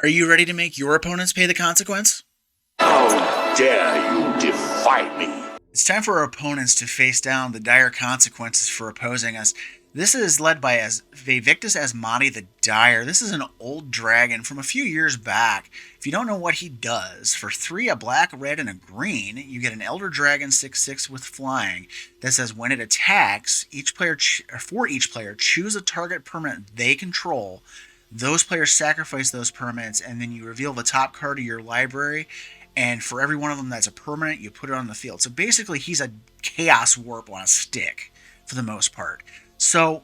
Are you ready to make your opponents pay the consequence? How dare you defy me? It's time for our opponents to face down the dire consequences for opposing us. This is led by Vaevictis Asmadi the Dire. This is an old dragon from a few years back. If you don't know what he does, for 3, a black, red, and a green, you get an Elder Dragon 6/6 with flying that says when it attacks, for each player, choose a target permanent they control. Those players sacrifice those permanents, and then you reveal the top card of your library. And for every one of them that's a permanent, you put it on the field. So basically, he's a Chaos Warp on a stick, for the most part. So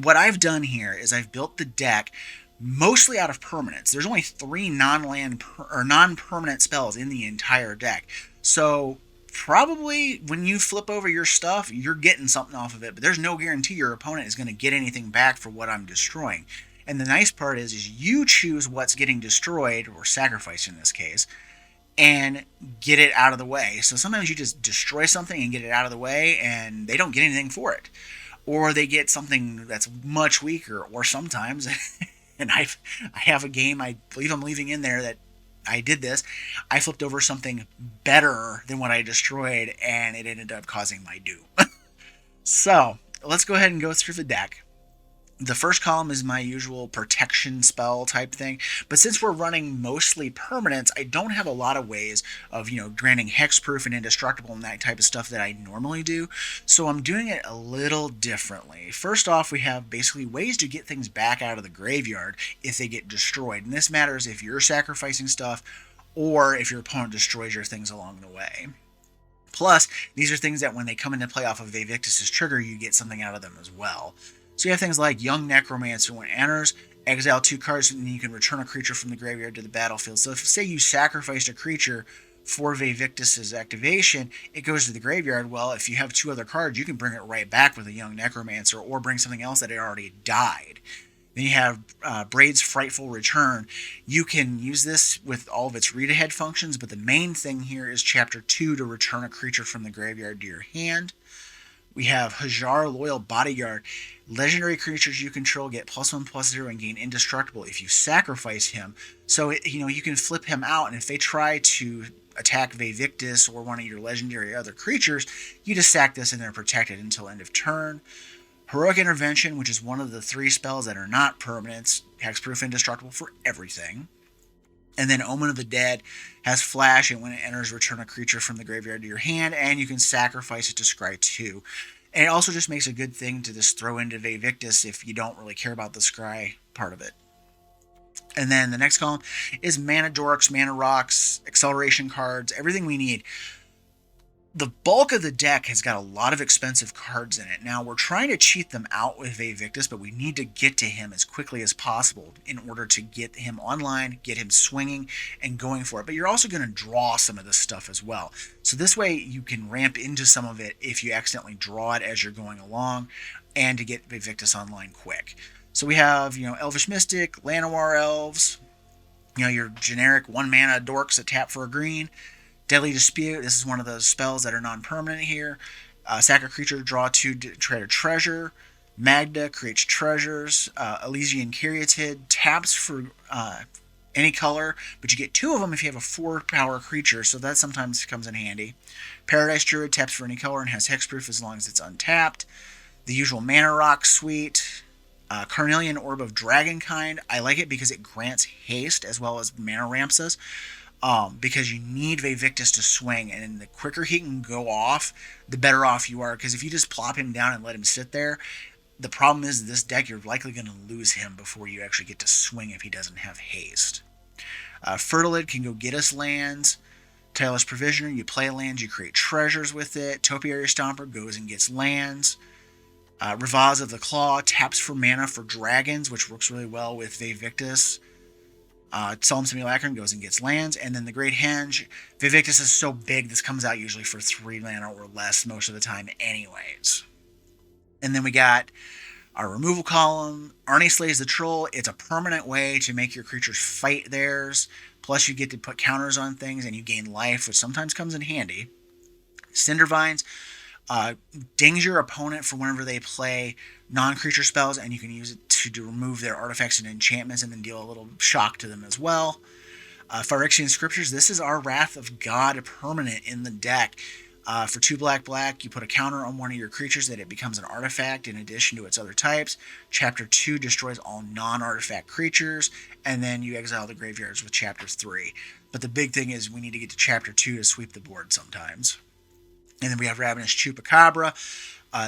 what I've done here is I've built the deck mostly out of permanents. There's only 3 non-permanent spells in the entire deck. So probably when you flip over your stuff, you're getting something off of it. But there's no guarantee your opponent is going to get anything back for what I'm destroying. And the nice part is you choose what's getting destroyed, or sacrificed in this case, and get it out of the way. So sometimes you just destroy something and get it out of the way, and they don't get anything for it. Or they get something that's much weaker, or sometimes, and I have a game, I believe I'm leaving in there that I did this, I flipped over something better than what I destroyed, and it ended up causing my doom. So, let's go ahead and go through the deck. The first column is my usual protection spell type thing, but since we're running mostly permanents, I don't have a lot of ways of, granting hexproof and indestructible and that type of stuff that I normally do, so I'm doing it a little differently. First off, we have basically ways to get things back out of the graveyard if they get destroyed, and this matters if you're sacrificing stuff or if your opponent destroys your things along the way. Plus, these are things that when they come into play off of Vaevictis' trigger, you get something out of them as well. So you have things like Young Necromancer. When it enters, exile 2 cards, and then you can return a creature from the graveyard to the battlefield. So if, say, you sacrificed a creature for Vaevictis' activation, it goes to the graveyard. Well, if you have 2 other cards, you can bring it right back with a Young Necromancer, or bring something else that had already died. Then you have Braid's Frightful Return. You can use this with all of its read-ahead functions, but the main thing here is Chapter 2 to return a creature from the graveyard to your hand. We have Hajar, Loyal Bodyguard. Legendary creatures you control get +1/+0 and gain indestructible if you sacrifice him. So, you can flip him out, and if they try to attack Vaevictis or one of your legendary other creatures, you just sack this and they're protected until end of turn. Heroic Intervention, which is one of the 3 spells that are not permanents, hexproof, indestructible for everything. And then Omen of the Dead has Flash, and when it enters, return a creature from the graveyard to your hand, and you can sacrifice it to scry 2. And it also just makes a good thing to just throw into Vaevictis if you don't really care about the scry part of it. And then the next column is Mana Dorks, Mana Rocks, Acceleration cards, everything we need. The bulk of the deck has got a lot of expensive cards in it. Now, we're trying to cheat them out with Vaevictis, but we need to get to him as quickly as possible in order to get him online, get him swinging, and going for it. But you're also going to draw some of this stuff as well. So this way, you can ramp into some of it if you accidentally draw it as you're going along, and to get Vaevictis online quick. So we have, Elvish Mystic, Llanowar Elves, your generic 1-mana dorks that tap for a green. Deadly Dispute, this is one of those spells that are non-permanent here. Sack a creature, draw 2, trade a treasure. Magda creates treasures. Elysian Caryatid taps for any color, but you get 2 of them if you have a 4-power creature, so that sometimes comes in handy. Paradise Druid taps for any color and has hexproof as long as it's untapped. The usual Mana Rock suite. Carnelian Orb of Dragonkind. I like it because it grants haste as well as mana ramps us. Because you need Vaevictis to swing, and the quicker he can go off, the better off you are. Because if you just plop him down and let him sit there, the problem is this deck, you're likely going to lose him before you actually get to swing if he doesn't have haste. Fertilid can go get us lands. Tireless Provisioner, you play lands, you create treasures with it. Topiary Stomper goes and gets lands. Ravaz of the Claw taps for mana for dragons, which works really well with Vaevictis. Solemn Simulacrum goes and gets lands, and then the Great Henge. Vaevictis is so big, this comes out usually for 3 mana or less most of the time anyways. And then we got our removal column. Arnie Slays the Troll. It's a permanent way to make your creatures fight theirs, plus you get to put counters on things, and you gain life, which sometimes comes in handy. Cindervines. Dings your opponent for whenever they play non-creature spells, and you can use it to remove their artifacts and enchantments and then deal a little shock to them as well. Phyrexian Scriptures, this is our Wrath of God permanent in the deck. For 2 black, you put a counter on one of your creatures that it becomes an artifact in addition to its other types. Chapter 2 destroys all non-artifact creatures, and then you exile the graveyards with Chapter 3. But the big thing is we need to get to Chapter 2 to sweep the board sometimes. And then we have Ravenous Chupacabra.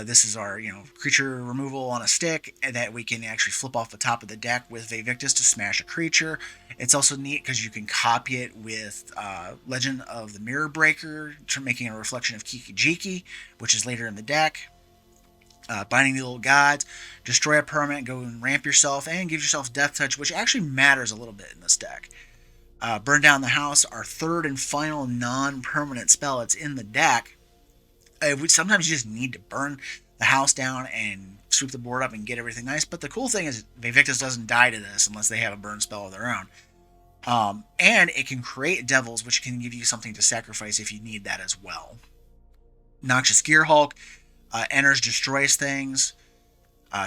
This is our creature removal on a stick, and that we can actually flip off the top of the deck with Vaevictis to smash a creature. It's also neat because you can copy it with Legend of the Mirror Breaker, making a reflection of Kiki-Jiki, which is later in the deck. Binding the Old Gods, destroy a permanent, go and ramp yourself, and give yourself Death Touch, which actually matters a little bit in this deck. Burn Down the House, our third and final non-permanent spell. It's in the deck. Sometimes you just need to burn the house down and sweep the board up and get everything nice. But the cool thing is Vaevictis doesn't die to this unless they have a burn spell of their own. And it can create devils, which can give you something to sacrifice if you need that as well. Noxious Gearhulk enters, destroys things.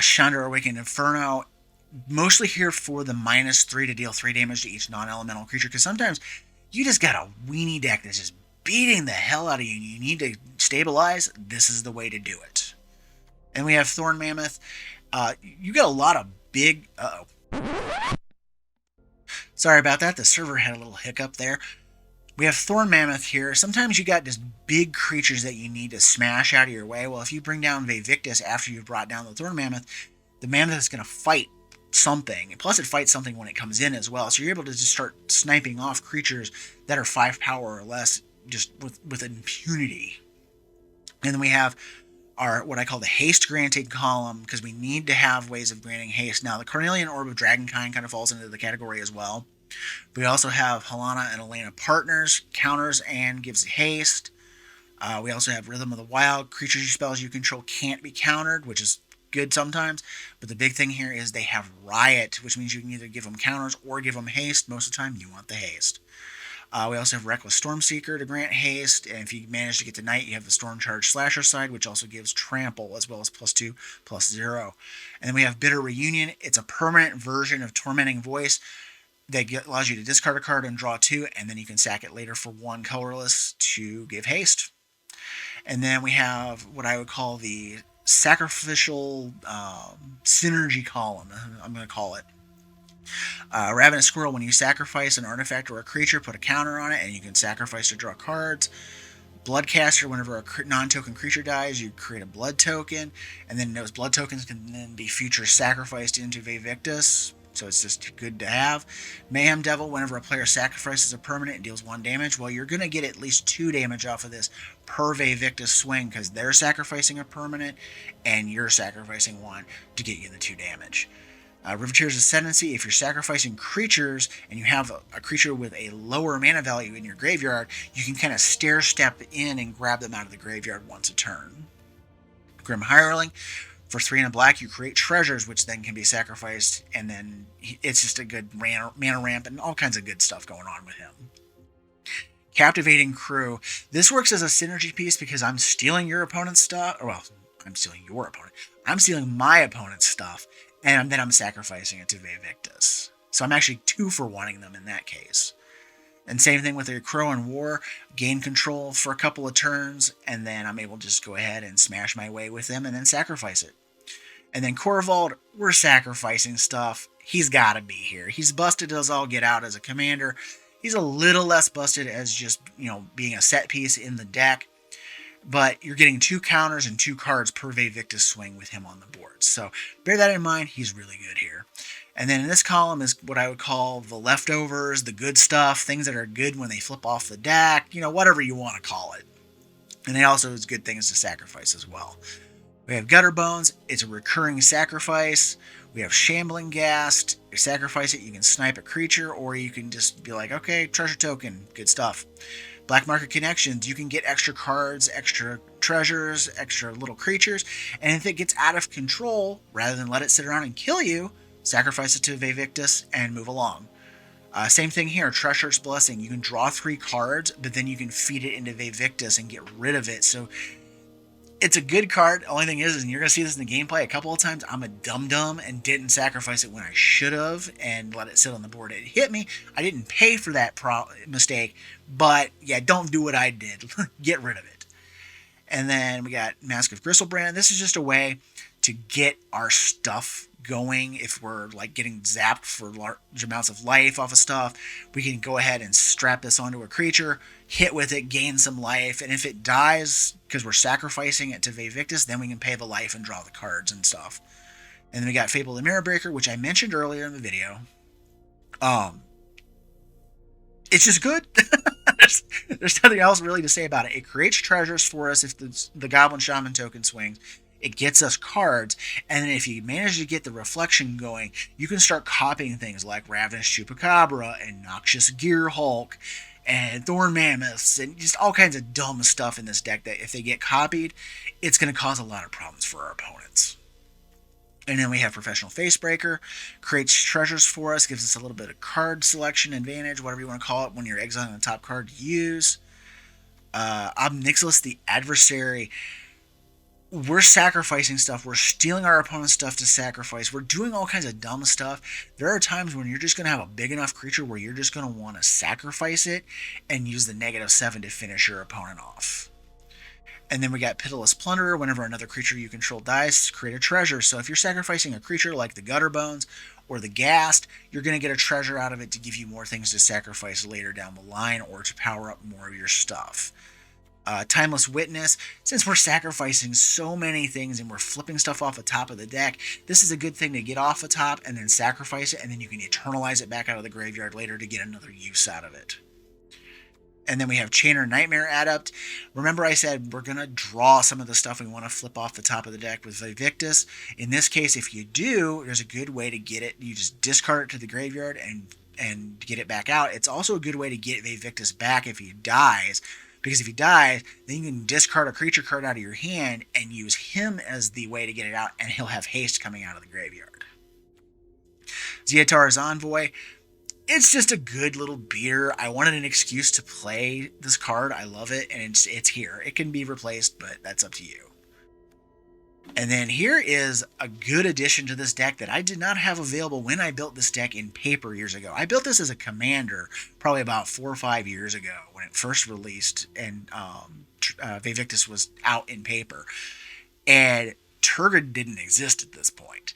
Chandra Awakened Inferno, mostly here for the -3 to deal 3 damage to each non-elemental creature, because sometimes you just got a weenie deck that's just beating the hell out of you and you need to stabilize. This is the way to do it. And we have Thorn Mammoth. You got a lot of big... Sorry about that. The server had a little hiccup there. We have Thorn Mammoth here. Sometimes you got just big creatures that you need to smash out of your way. Well, if you bring down Vaevictis after you've brought down the Thorn Mammoth, the Mammoth is going to fight something. Plus, it fights something when it comes in as well. So you're able to just start sniping off creatures that are 5 power or less just with impunity. And then we have our what I call the haste granting column, because we need to have ways of granting haste. Now, the Cornelian Orb of Dragonkind kind of falls into the category as well. We also have Helena and Elena Partners, counters and gives haste. We also have Rhythm of the Wild. Creatures spells you control can't be countered, which is good sometimes. But the big thing here is they have Riot, which means you can either give them counters or give them haste. Most of the time, you want the haste. We also have Reckless Stormseeker to grant haste, and if you manage to get to Night, you have the Storm Charge Slasher side, which also gives Trample, as well as +2, +0. And then we have Bitter Reunion. It's a permanent version of Tormenting Voice that allows you to discard a card and draw 2, and then you can sack it later for 1 colorless to give haste. And then we have what I would call the Sacrificial Synergy column, I'm going to call it. Ravenous Squirrel, when you sacrifice an artifact or a creature, put a counter on it, and you can sacrifice to draw cards. Bloodcaster, whenever a non-token creature dies, you create a blood token, and then those blood tokens can then be future sacrificed into Vaevictis, so it's just good to have. Mayhem Devil, whenever a player sacrifices a permanent and deals 1 damage, well, you're going to get at least 2 damage off of this per Vaevictis swing, because they're sacrificing a permanent, and you're sacrificing 1 to get you the 2 damage. Riveteer's Ascendancy, if you're sacrificing creatures and you have a creature with a lower mana value in your graveyard, you can kind of stair-step in and grab them out of the graveyard once a turn. Grim Hireling, for 3 and a black, you create treasures, which then can be sacrificed, and then it's just a good mana ramp and all kinds of good stuff going on with him. Captivating Crew. This works as a synergy piece because I'm stealing your opponent's stuff. Well, I'm stealing your opponent. I'm stealing my opponent's stuff, and then I'm sacrificing it to Vaevictis. So I'm actually 2 for wanting them in that case. And same thing with the Crow in War. Gain control for a couple of turns, and then I'm able to just go ahead and smash my way with them and then sacrifice it. And then Korvald, we're sacrificing stuff. He's got to be here. He's busted as all get out as a commander. He's a little less busted as just, being a set piece in the deck. But you're getting 2 counters and 2 cards per Vaevictis swing with him on the board. So bear that in mind. He's really good here. And then in this column is what I would call the leftovers, the good stuff, things that are good when they flip off the deck, whatever you want to call it. And it also is good things to sacrifice as well. We have Gutter Bones. It's a recurring sacrifice. We have Shambling Ghast. You sacrifice it, you can snipe a creature, or you can just be like, okay, treasure token, good stuff. Black Market Connections, you can get extra cards, extra treasures, extra little creatures, and if it gets out of control, rather than let it sit around and kill you, sacrifice it to Vaevictis and move along. Same thing here, Treacherous Blessing. You can draw 3 cards, but then you can feed it into Vaevictis and get rid of it. So It's a good card. The only thing is, and you're going to see this in the gameplay a couple of times, I'm a dum-dum and didn't sacrifice it when I should have and let it sit on the board. It hit me. I didn't pay for that mistake, but yeah, don't do what I did. Get rid of it. And then we got Mask of Gristlebrand. This is just a way to get our stuff going. If we're like getting zapped for large amounts of life off of stuff, we can go ahead and strap this onto a creature, hit with it, gain some life, and if it dies because we're sacrificing it to Vaevictis, then we can pay the life and draw the cards and stuff. And then we got Fable the Mirror Breaker, which I mentioned earlier in the video. It's just good. There's nothing else really to say about it. It creates treasures for us if the Goblin Shaman token swings. It gets us cards, and then if you manage to get the reflection going, you can start copying things like Ravenous Chupacabra and Noxious Gear Hulk and Thorn Mammoths and just all kinds of dumb stuff in this deck that if they get copied, it's going to cause a lot of problems for our opponents. And then we have Professional Facebreaker, creates treasures for us, gives us a little bit of card selection advantage, whatever you want to call it, when you're exiling the top card to use. Obnixilis the Adversary. We're sacrificing stuff. We're stealing our opponent's stuff to sacrifice. We're doing all kinds of dumb stuff. There are times when you're just going to have a big enough creature where you're just going to want to sacrifice it and use the -7 to finish your opponent off. And then we got Pitiless Plunderer. Whenever another creature you control dies, create a treasure. So if you're sacrificing a creature like the Gutterbones or the Ghast, you're going to get a treasure out of it to give you more things to sacrifice later down the line or to power up more of your stuff. Timeless Witness. Since we're sacrificing so many things and we're flipping stuff off the top of the deck, this is a good thing to get off the top and then sacrifice it, and then you can eternalize it back out of the graveyard later to get another use out of it. And then we have Chainer Nightmare Adept. Remember I said we're going to draw some of the stuff we want to flip off the top of the deck with Vaevictis. In this case, if you do, there's a good way to get it. You just discard it to the graveyard and get it back out. It's also a good way to get Vaevictis back if he dies. Because if he dies, then you can discard a creature card out of your hand and use him as the way to get it out, and he'll have haste coming out of the graveyard. Zeotar's Envoy. It's just a good little beater. I wanted an excuse to play this card. I love it, and it's here. It can be replaced, but that's up to you. And then here is a good addition to this deck that I did not have available when I built this deck in paper years ago. I built this as a commander probably about 4 or 5 years ago when it first released and Vaevictis was out in paper. And Turgid didn't exist at this point.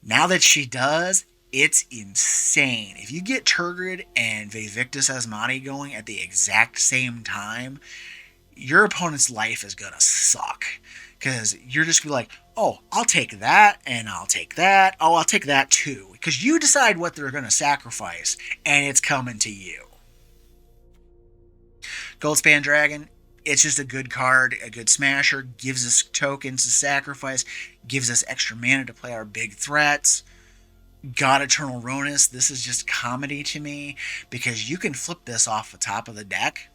Now that she does, it's insane. If you get Turgid and Vaevictis Asmadi going at the exact same time, your opponent's life is going to suck. Because you're just going to be like, oh, I'll take that, and I'll take that. Oh, I'll take that too. Because you decide what they're going to sacrifice, and it's coming to you. Goldspan Dragon, it's just a good card, a good smasher, gives us tokens to sacrifice, gives us extra mana to play our big threats. God Eternal Ronus, this is just comedy to me, because you can flip this off the top of the deck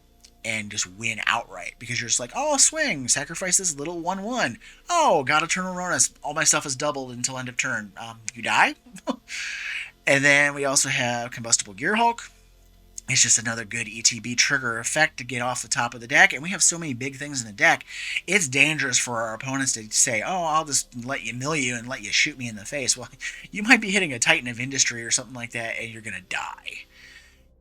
and just win outright, because you're just like, oh, swing, sacrifice this little 1/1. Oh, God Eternal Ronus, all my stuff is doubled until end of turn. You die? And then we also have Combustible Gear Hulk. It's just another good ETB trigger effect to get off the top of the deck, and we have so many big things in the deck, it's dangerous for our opponents to say, oh, I'll just let you mill you and let you shoot me in the face. Well, you might be hitting a Titan of Industry or something like that, and you're going to die.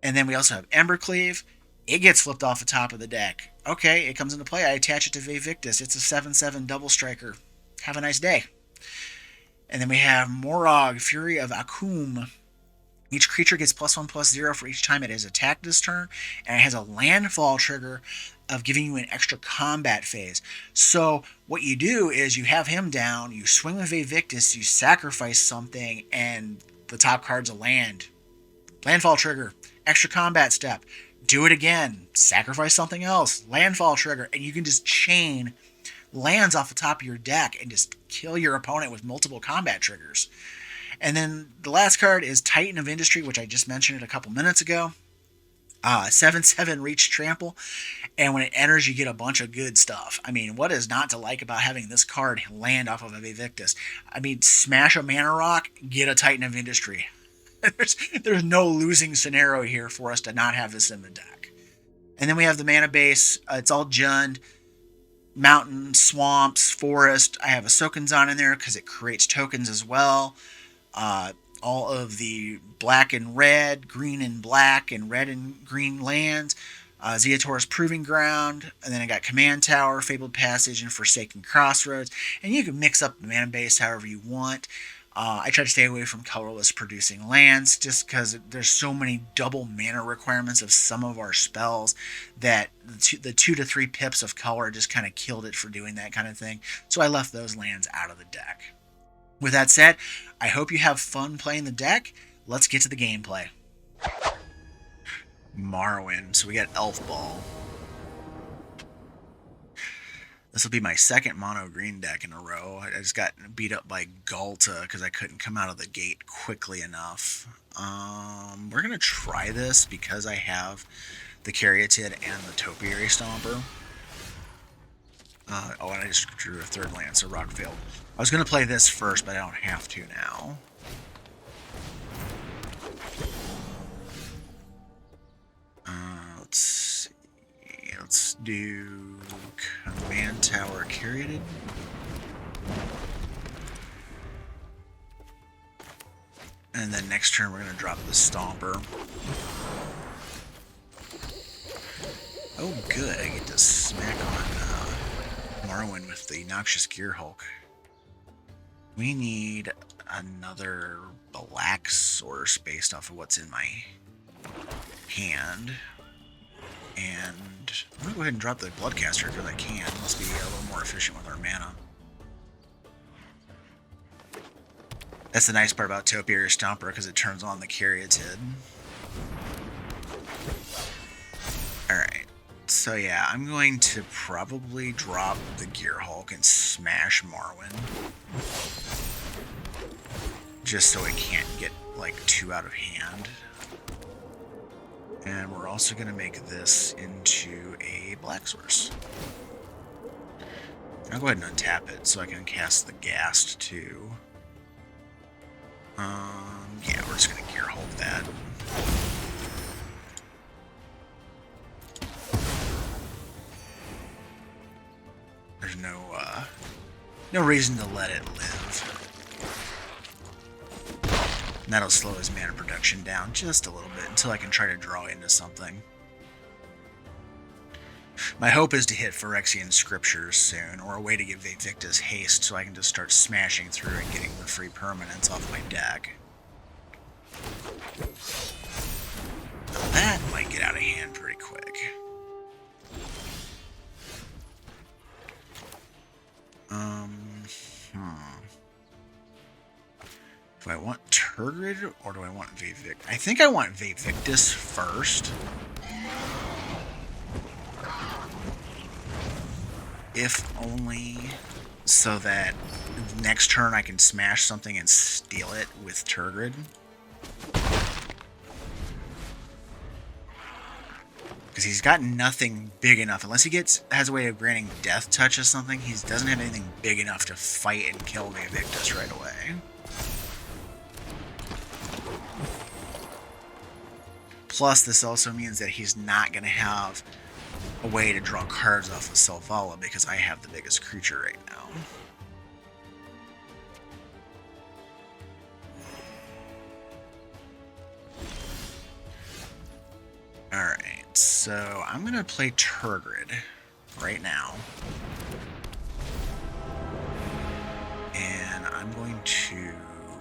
And then we also have Embercleave. It gets flipped off the top of the deck. Okay, it comes into play. I attach it to Vaevictis. It's a 7/7 double striker. Have a nice day. And then we have Morog, Fury of Akum. Each creature gets +1/+0 for each time it is attacked this turn, and it has a landfall trigger of giving you an extra combat phase. So what you do is you have him down, you swing with Vaevictis, you sacrifice something, and the top card's a land. Landfall trigger, extra combat step. Do it again, sacrifice something else, landfall trigger, and you can just chain lands off the top of your deck and just kill your opponent with multiple combat triggers. And then the last card is Titan of Industry, which I just mentioned a couple minutes ago. 7/7 Reach Trample, and when it enters, you get a bunch of good stuff. I mean, what is not to like about having this card land off of a Vaevictis? I mean, smash a Mana Rock, get a Titan of Industry. There's no losing scenario here for us to not have this in the deck. And then we have the mana base. It's all Jund. mountain, swamps, forest. I have a Sokanzon in there because it creates tokens as well. All of the black and red, green and black, and red and green lands. Zeator's Proving Ground, and then I got Command Tower, Fabled Passage, and Forsaken Crossroads. And you can mix up the mana base however you want. I try to stay away from colorless producing lands just because there's so many double mana requirements of some of our spells that the 2 to 3 pips of color just kind of killed it for doing that kind of thing. So I left those lands out of the deck. With that said, I hope you have fun playing the deck. Let's get to the gameplay. Marwyn. So we got Elf Ball. This will be my second mono green deck in a row. I just got beat up by Galta because I couldn't come out of the gate quickly enough. We're going to try this because I have the Caryatid and the Topiary Stomper. And I just drew a third land, so Rock failed. I was going to play this first, but I don't have to now. Let's see. Let's do Command Tower Caryatid. And then next turn we're going to drop the Stomper. Oh good, I get to smack on Marwyn with the Noxious Gear Hulk. We need another black source based off of what's in my hand. And I'm going to go ahead and drop the Bloodcaster because I can. Let's be a little more efficient with our mana. That's the nice part about Topiary Stomper because it turns on the Caryatid. Alright. So yeah, I'm going to probably drop the Gear Hulk and smash Marwyn. Just so it can't get like 2 out of hand. And we're also going to make this into a black source. I'll go ahead and untap it so I can cast the Ghast too. Yeah, we're just going to Gear Hulk that. There's no reason to let it live. And that'll slow his mana production down just a little bit until I can try to draw into something. My hope is to hit Phyrexian Scriptures soon, or a way to give Vaevictis haste so I can just start smashing through and getting the free permanents off my deck. Now that might get out of hand pretty quick. Do I want Turgid or do I want Vaevictis? I think I want Vaevictis first. If only so that next turn I can smash something and steal it with Turgid. Because he's got nothing big enough. Unless he has a way of granting Death Touch or something, he doesn't have anything big enough to fight and kill Vaevictis right away. Plus, this also means that he's not going to have a way to draw cards off of Selvala because I have the biggest creature right now. Alright, so I'm going to play Turgid right now. And I'm going to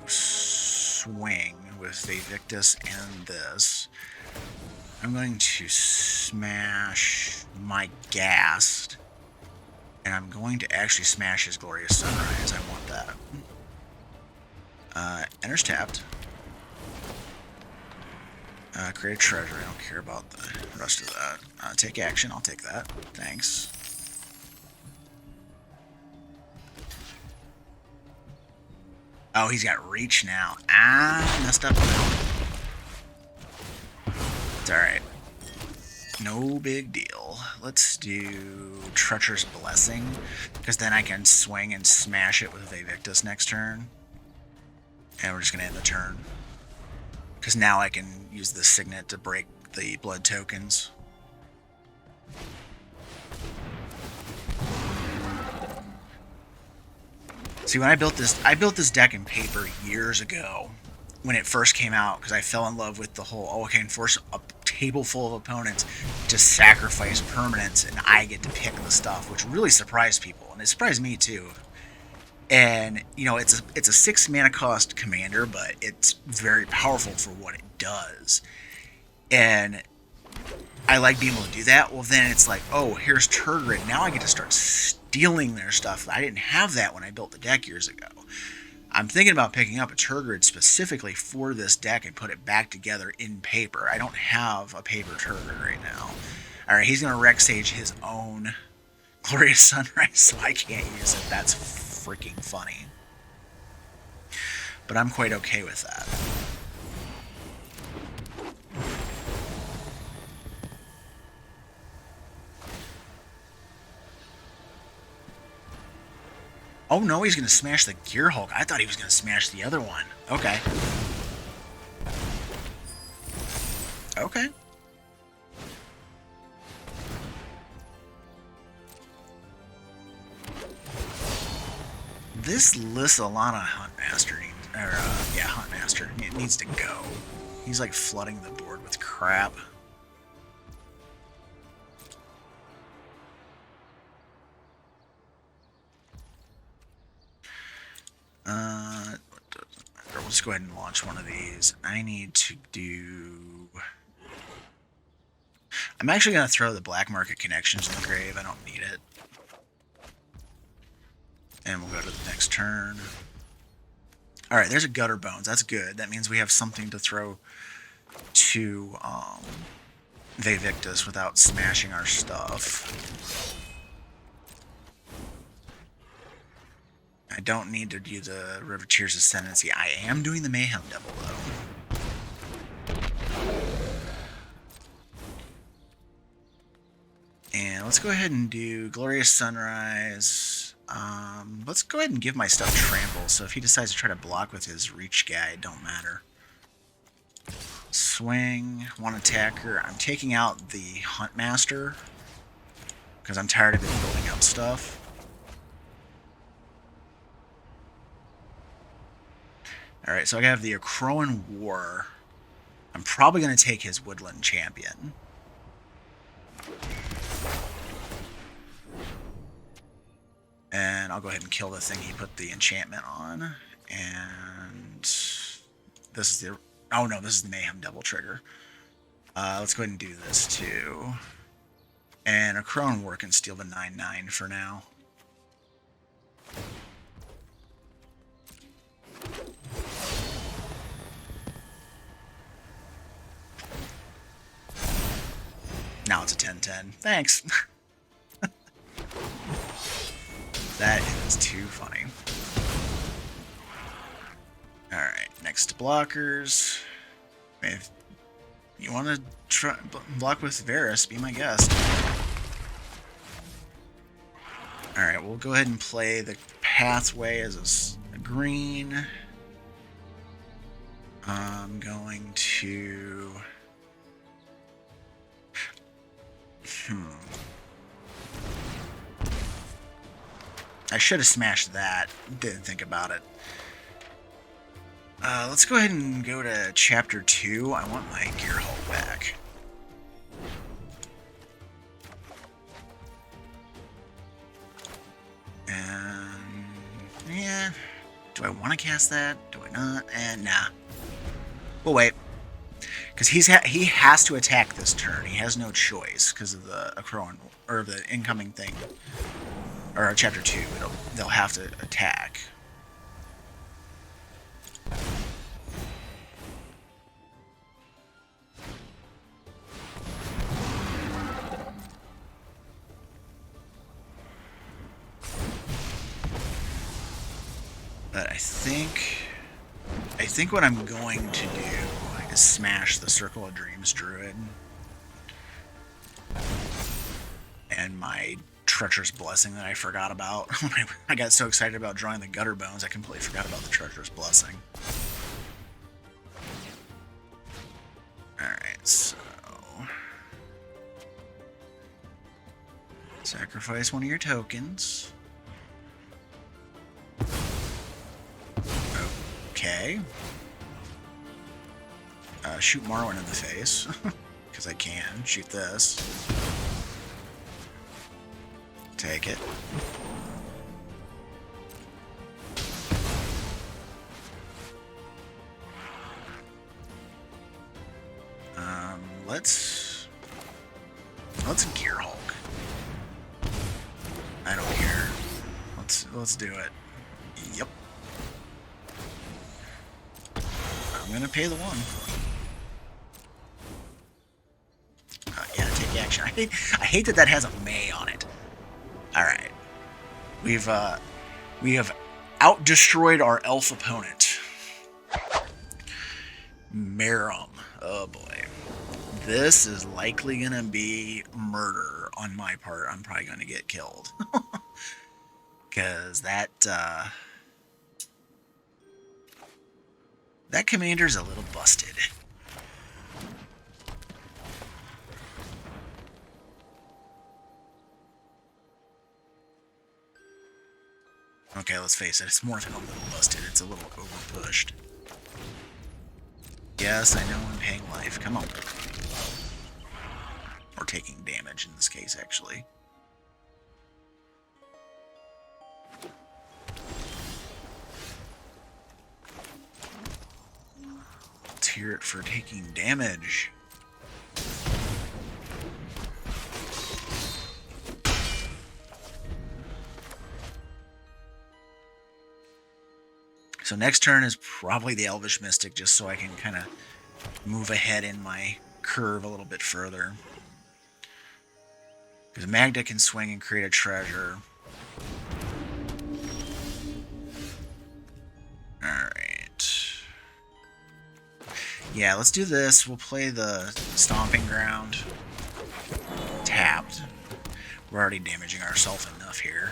swing with Vaevictis and this. I'm going to smash my Ghast, and I'm going to actually smash his Glorious Sunrise. I want that. Enters tapped. Create a treasure. I don't care about the rest of that. Take action. I'll take that. Thanks. Oh, he's got reach now. Messed up. It's alright. No big deal. Let's do Treacherous Blessing, because then I can swing and smash it with Vaevictis next turn. And we're just going to end the turn. Because now I can use the Signet to break the blood tokens. See, when I built this deck in paper years ago, when it first came out, because I fell in love with the whole, oh, I can force a table full of opponents to sacrifice permanents, and I get to pick the stuff, which really surprised people, and it surprised me too. And you know, it's a 6 mana cost commander, but it's very powerful for what it does. And I like being able to do that. Well, then it's like, oh, here's Turgid. Now I get to start stealing their stuff. I didn't have that when I built the deck years ago. I'm thinking about picking up a Turgid specifically for this deck and put it back together in paper. I don't have a paper Turgid right now. Alright, he's going to Rec Sage his own Glorious Sunrise, so I can't use it. That's freaking funny. But I'm quite okay with that. Oh no, he's going to smash the Gear Hulk. I thought he was going to smash the other one. Okay. Okay. This Lissalana Huntmaster needs, Huntmaster, it needs to go. He's like flooding the board with crap. Let's go ahead and launch one of these. I need to do... I'm actually going to throw the Black Market Connections in the grave. I don't need it. And we'll go to the next turn. Alright, there's a Gutter Bones. That's good. That means we have something to throw to Vaevictis without smashing our stuff. I don't need to do the Riveteer's Ascendancy. I am doing the Mayhem Devil, though. And let's go ahead and do Glorious Sunrise. Let's go ahead and give my stuff Trample, so if he decides to try to block with his Reach guy, it don't matter. Swing, one attacker. I'm taking out the Huntmaster, because I'm tired of it building up stuff. Alright, so I have the Akroan War. I'm probably going to take his Woodland Champion. And I'll go ahead and kill the thing he put the enchantment on. And this is the... Oh no, this is the Mayhem Devil trigger. Let's go ahead and do this too. And Akroan War can steal the 9/9 for now. Now it's a 10-10. Thanks. That is too funny. Alright, next to blockers. If you want to try block with Varus, be my guest. Alright, we'll go ahead and play the Pathway as a green. I'm going to... I should have smashed that. Didn't think about it. Let's go ahead and go to Chapter 2. I want my Gear Hulk back. And... yeah. Do I want to cast that? Do I not? And nah. We'll wait. Because he has to attack this turn. He has no choice because of the Akroan, or the incoming thing. Or Chapter 2. They'll have to attack. But I think what I'm going to do is smash the Circle of Dreams Druid. And my Treacherous Blessing that I forgot about. I got so excited about drawing the Gutter Bones, I completely forgot about the Treacherous Blessing. Alright, so... sacrifice one of your tokens. play. Shoot Marwyn in the face. Because I can. Shoot this. Take it. Let's Gear Hulk. I don't care. Let's do it. Yep. I'm gonna pay the one. Yeah, take action. I hate that has a May on it. All right, we have out-destroyed our elf opponent. Miirym. Oh boy. This is likely going to be murder on my part. I'm probably going to get killed. Because that commander's a little busted. Okay, let's face it. It's more than a little busted. It's a little overpushed. Yes, I know I'm paying life. Come on. Or taking damage in this case, actually. Let's hear it for taking damage. So next turn is probably the Elvish Mystic, just so I can kind of move ahead in my curve a little bit further. Because Magda can swing and create a treasure. Alright. Yeah, let's do this. We'll play the Stomping Ground. Tapped. We're already damaging ourselves enough here.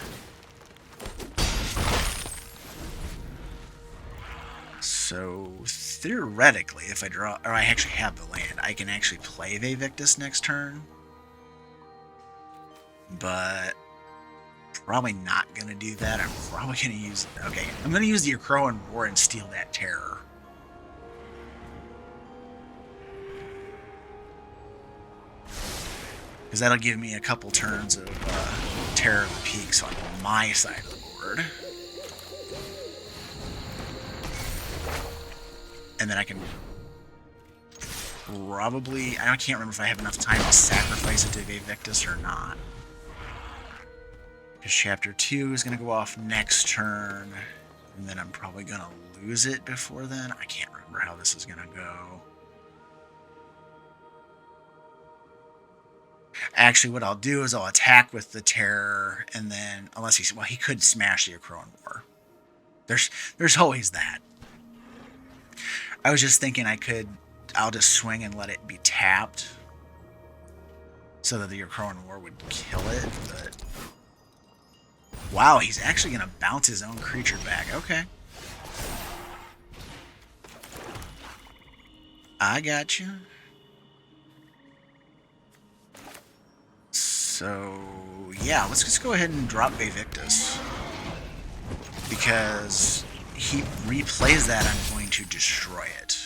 So, theoretically, if I draw... Or I actually have the land. I can actually play Vaevictis next turn. But probably not going to do that. I'm probably going to use... Okay, I'm going to use the Akroan War and steal that Terror. Because that'll give me a couple turns of Terror of the Peaks on my side of the board. And then I can probably... I can't remember if I have enough time to sacrifice it to Vaevictis or not. Because Chapter 2 is going to go off next turn. And then I'm probably going to lose it before then. I can't remember how this is going to go. Actually, what I'll do is I'll attack with the Terror, and then... Unless he's... Well, he could smash the Akroan War. There's always that. I was just thinking I'll just swing and let it be tapped so that the Akroan War would kill it, but... Wow, he's actually going to bounce his own creature back. Okay. I got you. So, yeah, let's just go ahead and drop Vaevictis. Because he replays that, I'm going to destroy it.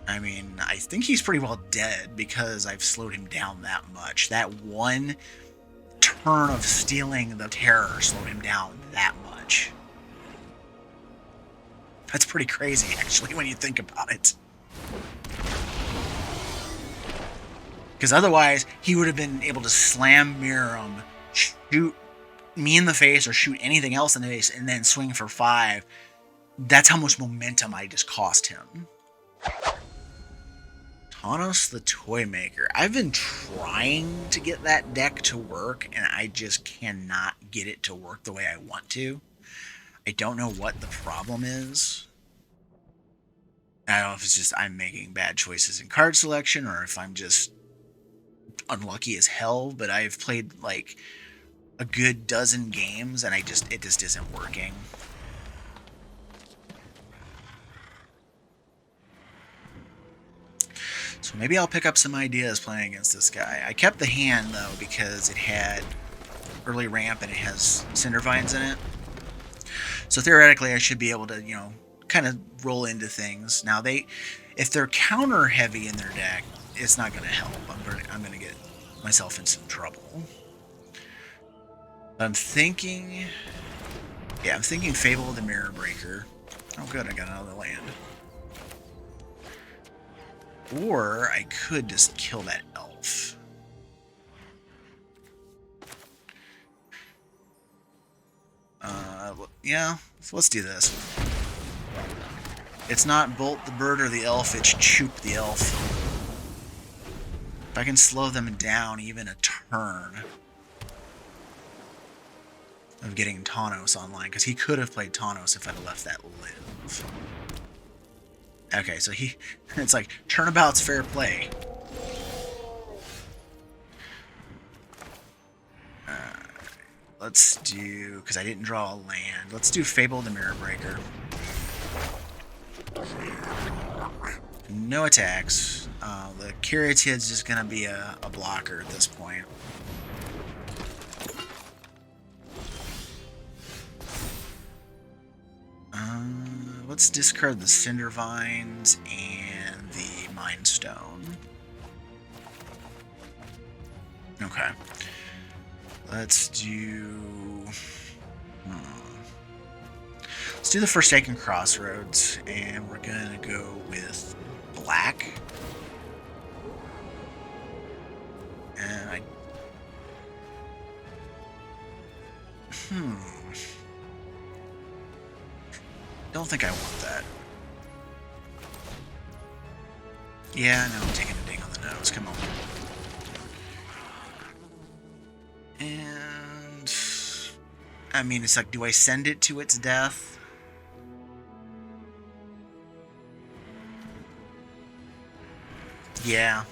I mean, I think he's pretty well dead because I've slowed him down that much. That one turn of stealing the Terror slowed him down that much. That's pretty crazy, actually, when you think about it. Because otherwise, he would have been able to slam Miirym, shoot me in the face, or shoot anything else in the face, and then swing for 5. That's how much momentum I just cost him. Tawnos the Toymaker. I've been trying to get that deck to work, and I just cannot get it to work the way I want to. I don't know what the problem is. I don't know if it's just I'm making bad choices in card selection, or if I'm just unlucky as hell, but I've played like a good dozen games, and it just isn't working. So maybe I'll pick up some ideas playing against this guy. I kept the hand, though, because it had early ramp and it has Cindervines in it. So theoretically, I should be able to, you know, kind of roll into things. Now if they're counter heavy in their deck, it's not going to help. I'm going to get myself in some trouble. I'm thinking Fable of the Mirror Breaker. Oh good, I got another land. Or I could just kill that elf. Yeah, so let's do this. It's not Bolt the Bird or the Elf, it's Choop the Elf. If I can slow them down even a turn of getting Tawnos online, because he could have played Tawnos if I'd have left that live. Okay, so it's like, turnabout's fair play. Let's do, because I didn't draw a land, let's do Fable the Mirror Breaker. No attacks. The Caryatid's just going to be a blocker at this point. Let's discard the Cinder Vines and the Mind Stone. Okay. Let's do... Let's do the Forsaken Crossroads, and we're going to go with black. And I... Don't think I want that. Yeah, no, I'm taking a ding on the nose. Come on. And... I mean, it's like, do I send it to its death? Yeah.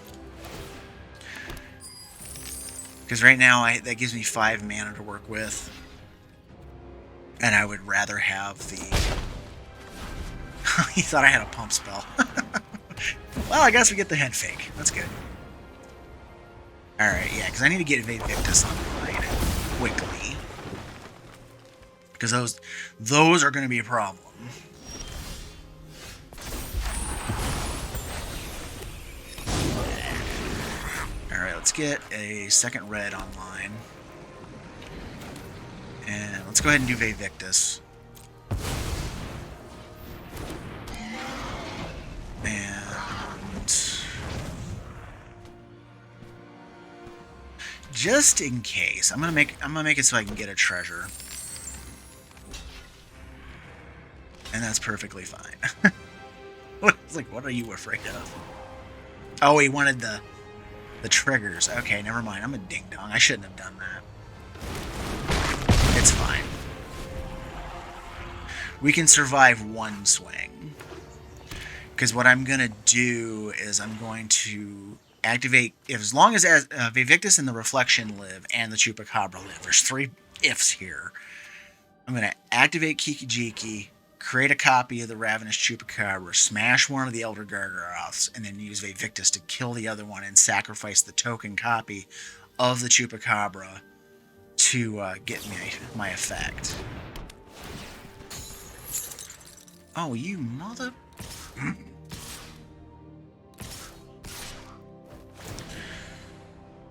Because right now, that gives me 5 mana to work with. And I would rather have the... He thought I had a pump spell. Well, I guess we get the head fake. That's good. Alright, yeah, because I need to get Vaevictis online quickly. Because those are going to be a problem. Alright, let's get a second red online. And let's go ahead and do Vaevictis. And just in case, I'm gonna make it so I can get a treasure. And that's perfectly fine. It's like, what are you afraid of? Oh, he wanted the triggers. Okay, never mind. I'm a ding-dong. I shouldn't have done that. It's fine. We can survive one swing. Because what I'm going to do is I'm going to activate... as long as Vaevictis and the Reflection live and the Chupacabra live, there's 3 ifs here. I'm going to activate Kiki-Jiki, create a copy of the Ravenous Chupacabra, smash one of the Elder Gargaroths, and then use Vaevictis to kill the other one and sacrifice the token copy of the Chupacabra to get me my effect. Oh, you mother...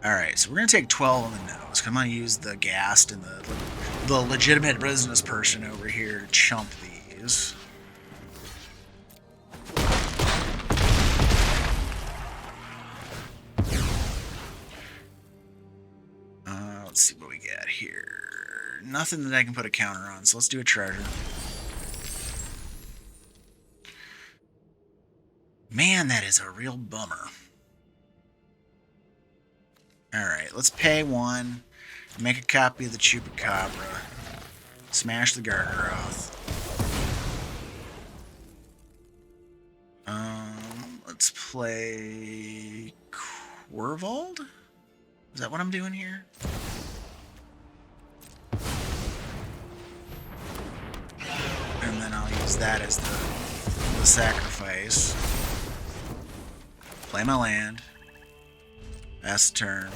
Alright, so we're going to take 12 on the nose. I'm going to use the Ghast and the legitimate business person over here to chump these. Let's see what we got here. Nothing that I can put a counter on, so let's do a treasure. Man, that is a real bummer. Alright, let's pay 1, make a copy of the Chupacabra, smash the Gargaroth. Let's play Quirvald? Is that what I'm doing here? And then I'll use that as the sacrifice. Play my land. Last turn.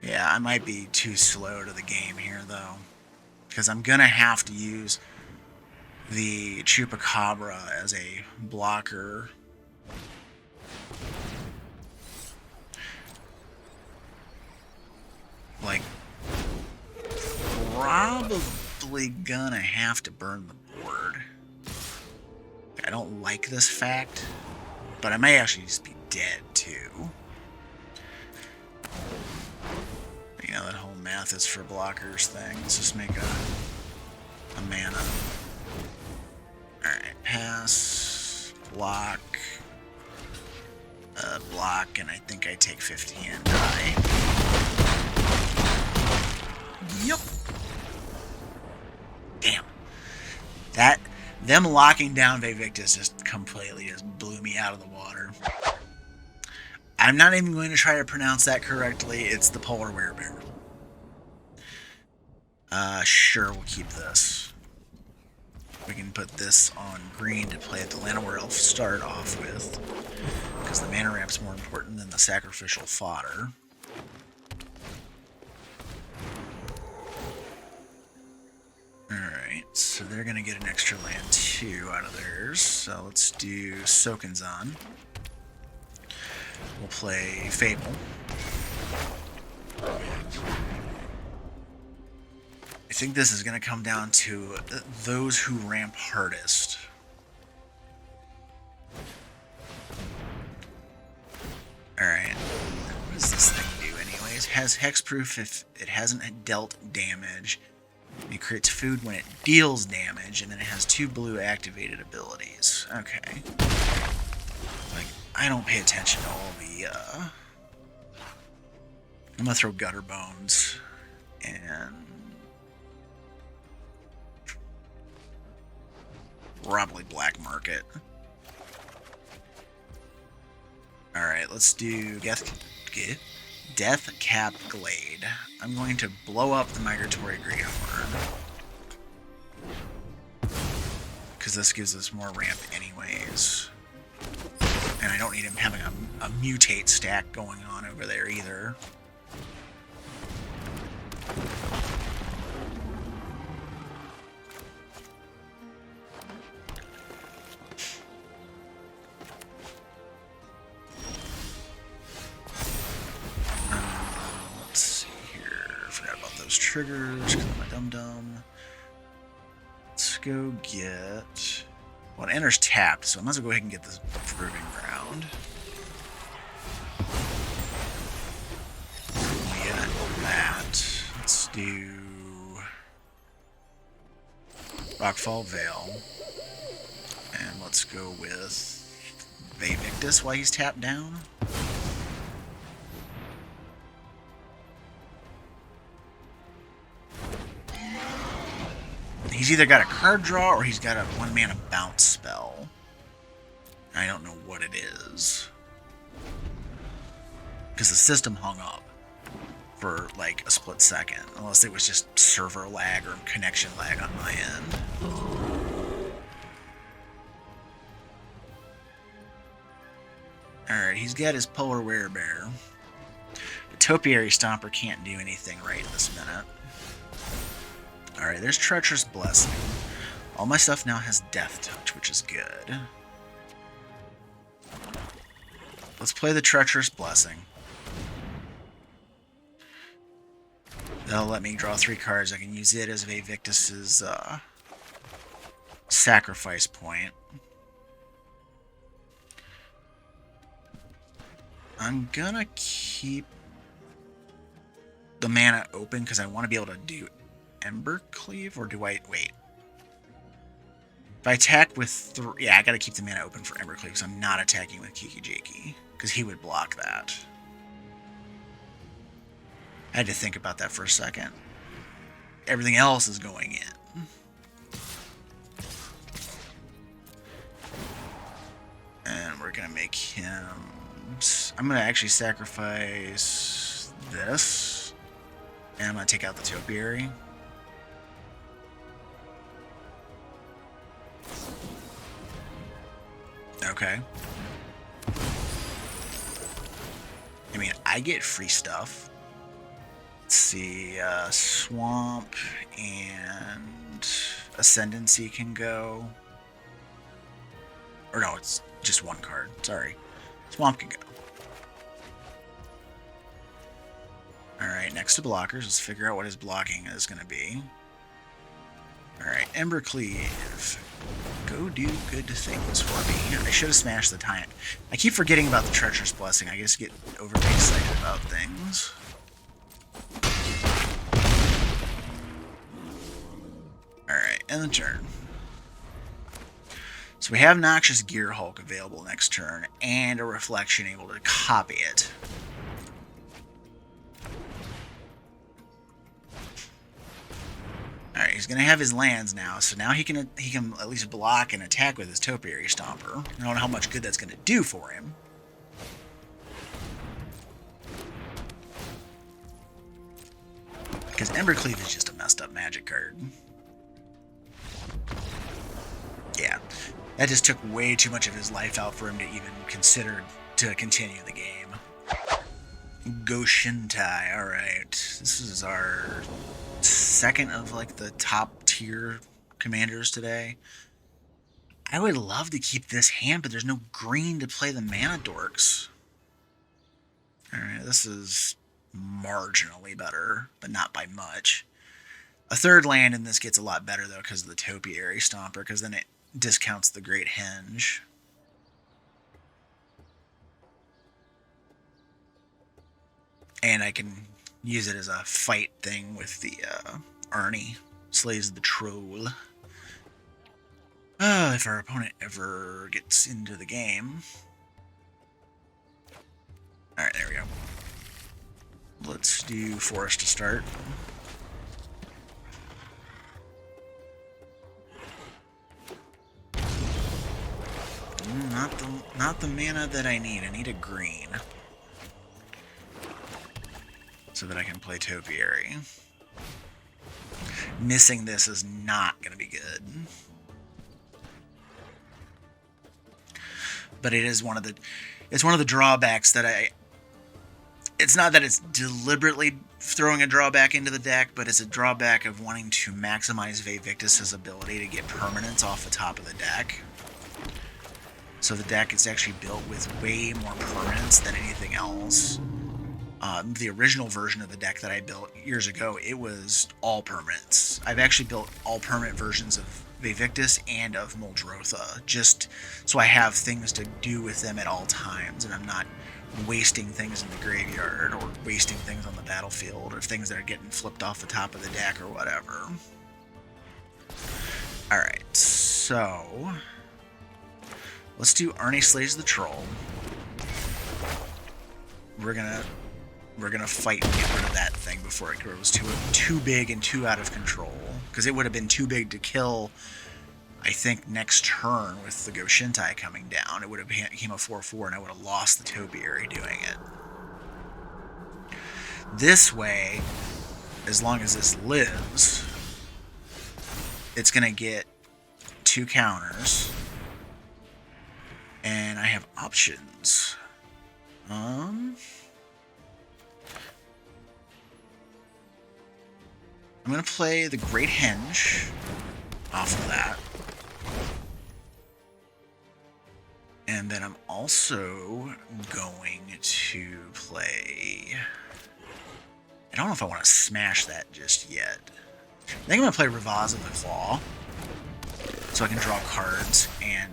Yeah, I might be too slow to the game here, though. Because I'm going to have to use the Chupacabra as a blocker. Like, probably gonna have to burn the board. I don't like this fact, but I may actually just be dead, too. You know, that whole math is for blockers thing. Let's just make a mana. Alright, pass, block, block, and I think I take 15 and die. Yep. Damn. Them locking down Vaevictis just completely just blew me out of the water. I'm not even going to try to pronounce that correctly. It's the Polar Werebear. Sure, we'll keep this. We can put this on green to play at the land where I'll start off with, because the mana ramp's more important than the sacrificial fodder. Alright, so they're going to get an extra land too out of theirs. So let's do Sokinzan. We'll play Fable. I think this is going to come down to those who ramp hardest. Alright, what does this thing do anyways? It has hexproof if it hasn't dealt damage. It creates food when it deals damage, and then it has 2 blue activated abilities. Okay. Like, I don't pay attention to all the, I'm gonna throw Gutter Bones, and probably Black Market. Alright, let's do Death Cap Glade. I'm going to blow up the Migratory Greathorn, because this gives us more ramp anyways. And I don't need him having a mutate stack going on over there either. Let's see here. Forgot about those triggers because I'm a dum-dum. Let's go get... Well, it enters tapped, so I might as well go ahead and get this Proving Ground. Yeah, that. Let's do Rockfall Vale. And let's go with Vaevictis while he's tapped down. He's either got a card draw or he's got a 1-mana bounce spell. I don't know what it is. Because the system hung up for like a split second. Unless it was just server lag or connection lag on my end. Alright, he's got his Polar Werebear. The Topiary Stomper can't do anything right this minute. Alright, there's Treacherous Blessing. All my stuff now has Death Touch, which is good. Let's play the Treacherous Blessing. That'll let me draw 3 cards. I can use it as Vaevictis' sacrifice point. I'm gonna keep the mana open because I want to be able to do Ember Cleave, or do I... Wait. If I attack with 3... Yeah, I gotta keep the mana open for Ember Cleave because I'm not attacking with Kiki Jakey, because he would block that. I had to think about that for a second. Everything else is going in. And we're gonna make him... I'm gonna actually sacrifice this. And I'm gonna take out the Topiary. Okay. I mean, I get free stuff. Let's see, Swamp and Ascendancy can go. Or no, it's just one card. Sorry. Swamp can go. Alright, next to blockers, let's figure out what his blocking is going to be. Alright, Ember Cleave. Go do good things for me. I should have smashed the time. I keep forgetting about the Treacherous Blessing. I just get overly excited about things. Alright, end the turn. So we have Noxious Gear Hulk available next turn, and a Reflection able to copy it. Alright, he's going to have his lands now, so now he can at least block and attack with his Topiary Stomper. I don't know how much good that's going to do for him. Because Ember Cleave is just a messed up Magic card. Yeah, that just took way too much of his life out for him to even consider to continue the game. Go-Shintai, alright. This is our second of like the top tier commanders today. I would love to keep this hand, but there's no green to play the mana dorks. Alright, this is marginally better, but not by much. A third land in this gets a lot better though because of the Topiary Stomper, because then it discounts the Great Henge. And I can use it as a fight thing with the Arnie. Slays the Troll. If our opponent ever gets into the game. Alright, there we go. Let's do Forest to start. Not the mana that I need. I need a green. So that I can play Topiary. Missing this is not going to be good. But it is one of the drawbacks that it's not that it's deliberately throwing a drawback into the deck, but it's a drawback of wanting to maximize Vaevictis' ability to get permanents off the top of the deck. So the deck is actually built with way more permanents than anything else. The original version of the deck that I built years ago, it was all permanents. I've actually built all permanent versions of Vaevictis and of Muldrotha, just so I have things to do with them at all times, and I'm not wasting things in the graveyard, or wasting things on the battlefield, or things that are getting flipped off the top of the deck, or whatever. Alright, so let's do Arnie Slays the Troll. We're gonna fight and get rid of that thing before it grows too big and too out of control. Because it would have been too big to kill, I think, next turn with the Go-Shintai coming down. It would have became a 4/4 and I would have lost the Topiary doing it. This way, as long as this lives, it's gonna get 2 counters. And I have options. I'm going to play the Great Henge off of that. And then I'm also going to play... I don't know if I want to smash that just yet. I think I'm going to play Ravaza the Claw. So I can draw cards and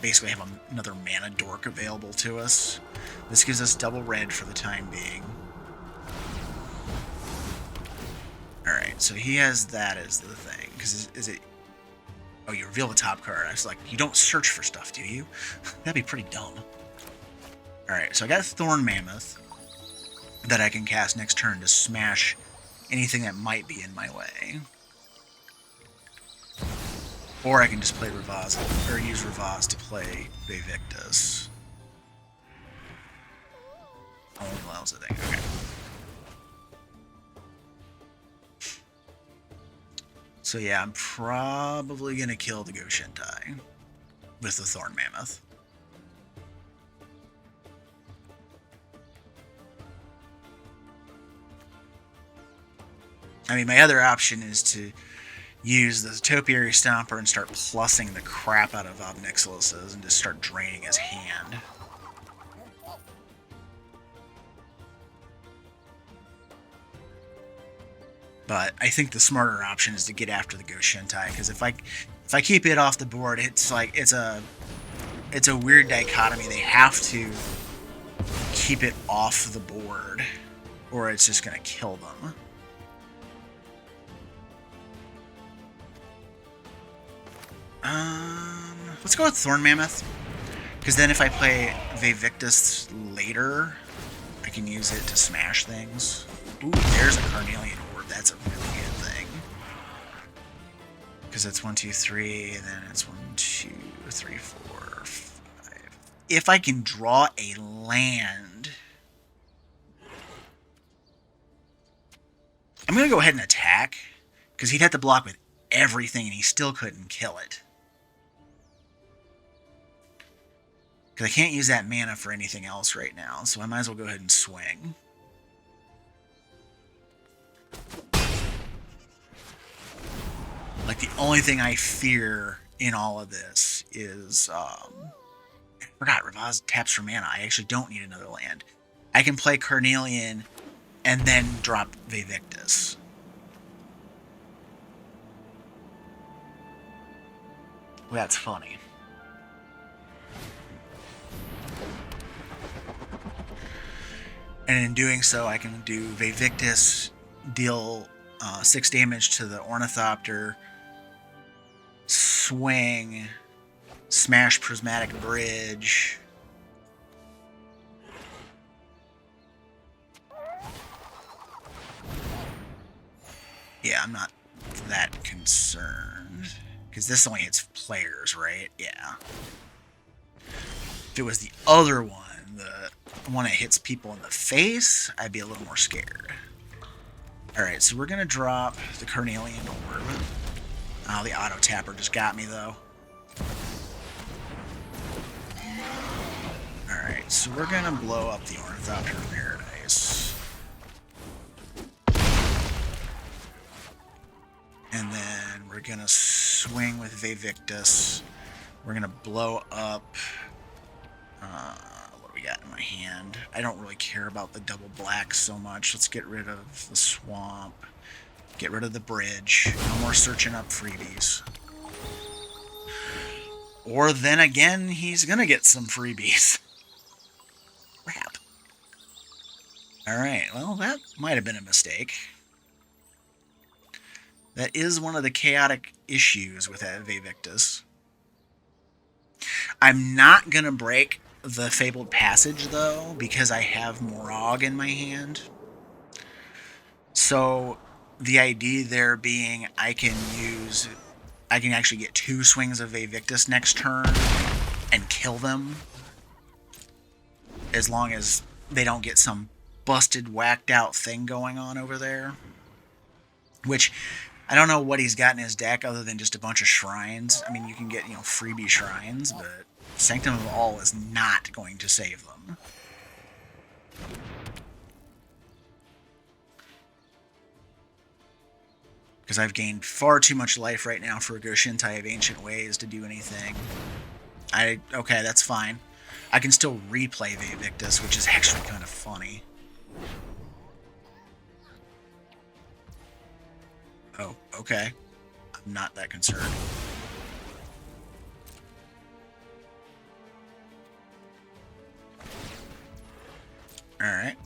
basically have another mana dork available to us. This gives us double red for the time being. Alright, so he has that as the thing. Because is it... Oh, you reveal the top card. I was like, you don't search for stuff, do you? That'd be pretty dumb. Alright, so I got Thorn Mammoth that I can cast next turn to smash anything that might be in my way. Or I can just play Ravaza, or use Ravaz to play Vaevictis. Only allows the thing. Okay. So yeah, I'm probably going to kill the Go-Shintai with the Thorn Mammoth. I mean, my other option is to use the Topiary Stomper and start plussing the crap out of Obnixilus's and just start draining his hand. But I think the smarter option is to get after the Go-Shintai, because if I keep it off the board, it's like it's a weird dichotomy. They have to keep it off the board, or it's just gonna kill them. Let's go with Thorn Mammoth, because then if I play Vaevictis later, I can use it to smash things. Ooh, there's a Carnelian Orb. That's a really good thing. Because it's 1, 2, 3, and then it's 1, 2, 3, 4, 5. If I can draw a land, I'm going to go ahead and attack, because he'd have to block with everything, and he still couldn't kill it. Because I can't use that mana for anything else right now, so I might as well go ahead and swing. Like, the only thing I fear in all of this is, I forgot, Ravaz taps for mana. I actually don't need another land. I can play Carnelian and then drop Vaevictis. Well, that's funny. And in doing so, I can do Vaevictis, deal 6 damage to the Ornithopter, swing, smash Prismatic Bridge. Yeah, I'm not that concerned. Because this only hits players, right? Yeah. If it was the other one, the one that hits people in the face, I'd be a little more scared. Alright, so we're going to drop the Carnelian Orb. Oh, the auto tapper just got me, though. Alright, so we're going to blow up the Ornithopter of Paradise. And then we're going to swing with Vaevictis. We're going to blow up... what do we got in my hand? I don't really care about the double black so much. Let's get rid of the swamp. Get rid of the bridge. No more searching up freebies. Or then again, he's going to get some freebies. Crap. Alright, well, that might have been a mistake. That is one of the chaotic issues with that Vaevictis. I'm not going to break the Fabled Passage, though, because I have Morog in my hand. So, the idea there being I can actually get 2 swings of Vaevictis next turn and kill them. As long as they don't get some busted, whacked out thing going on over there. Which, I don't know what he's got in his deck other than just a bunch of shrines. I mean, you can get, freebie shrines, but Sanctum of All is not going to save them. Because I've gained far too much life right now for a Go-Shintai of Ancient Ways to do anything. Okay, that's fine. I can still replay Vaevictis, which is actually kind of funny. Oh, okay. I'm not that concerned. Alright.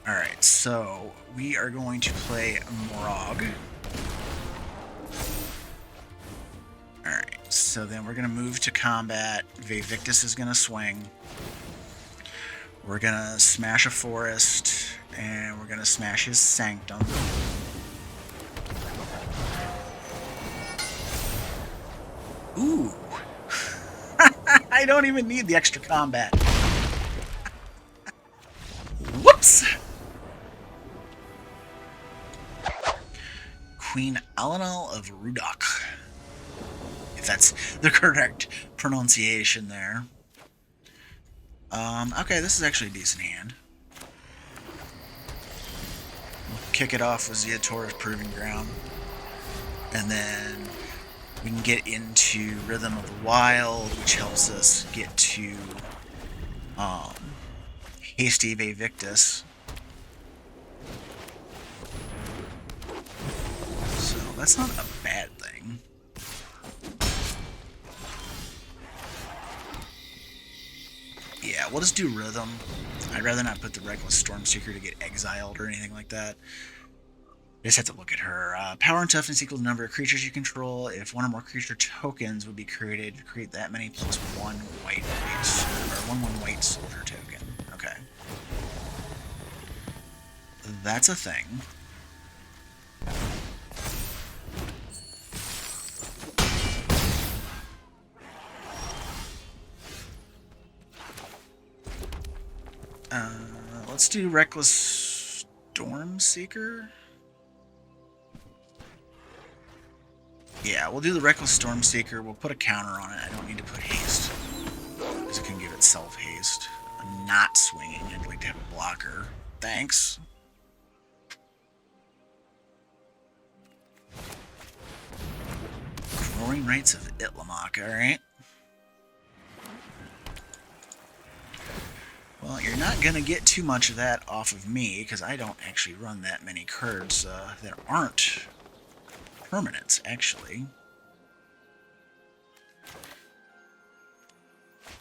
Alright, so we are going to play Morog. Alright, so then we're going to move to combat. Vaevictis is going to swing. We're going to smash a forest, and we're going to smash his Sanctum. Ooh. I don't even need the extra combat. Whoops! Queen Allenal of Rudach. If that's the correct pronunciation there. Okay, this is actually a decent hand. kick it off with Zeotor's Proving Ground. And then we can get into Rhythm of the Wild, which helps us get to Hasty Vaevictis. So that's not a bad thing. Yeah, we'll just do Rhythm. I'd rather not put the Reckless Stormseeker to get exiled or anything like that. I just have to look at her. Power and toughness equal to the number of creatures you control. If one or more creature tokens would be created, create that many plus one white white soldier token. Okay. That's a thing. Let's do Reckless Stormseeker. Yeah, we'll do the Reckless Stormseeker. We'll put a counter on it. I don't need to put haste, because it can give itself haste. I'm not swinging. I'd like to have a blocker. Thanks. Roaring Rites of Itlamok, alright. Well, you're not going to get too much of that off of me, because I don't actually run that many cards that aren't permanents, actually.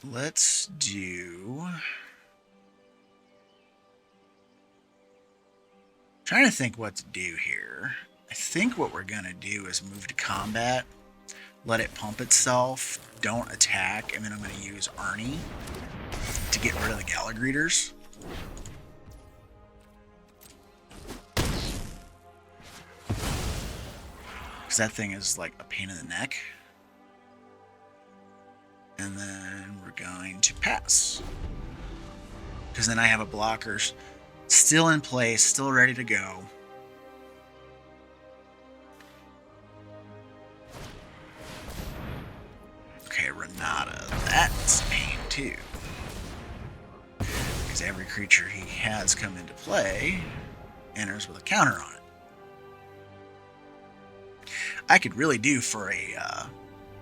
Let's do... Trying to think what to do here. I think what we're going to do is move to combat, let it pump itself, don't attack, and then I'm going to use Arnie to get rid of the Gallagreeters. Because that thing is like a pain in the neck. And then we're going to pass. Because then I have a blocker still in place, still ready to go. Okay, Renata. That's pain too. Because every creature he has come into play enters with a counter on it. I could really do for a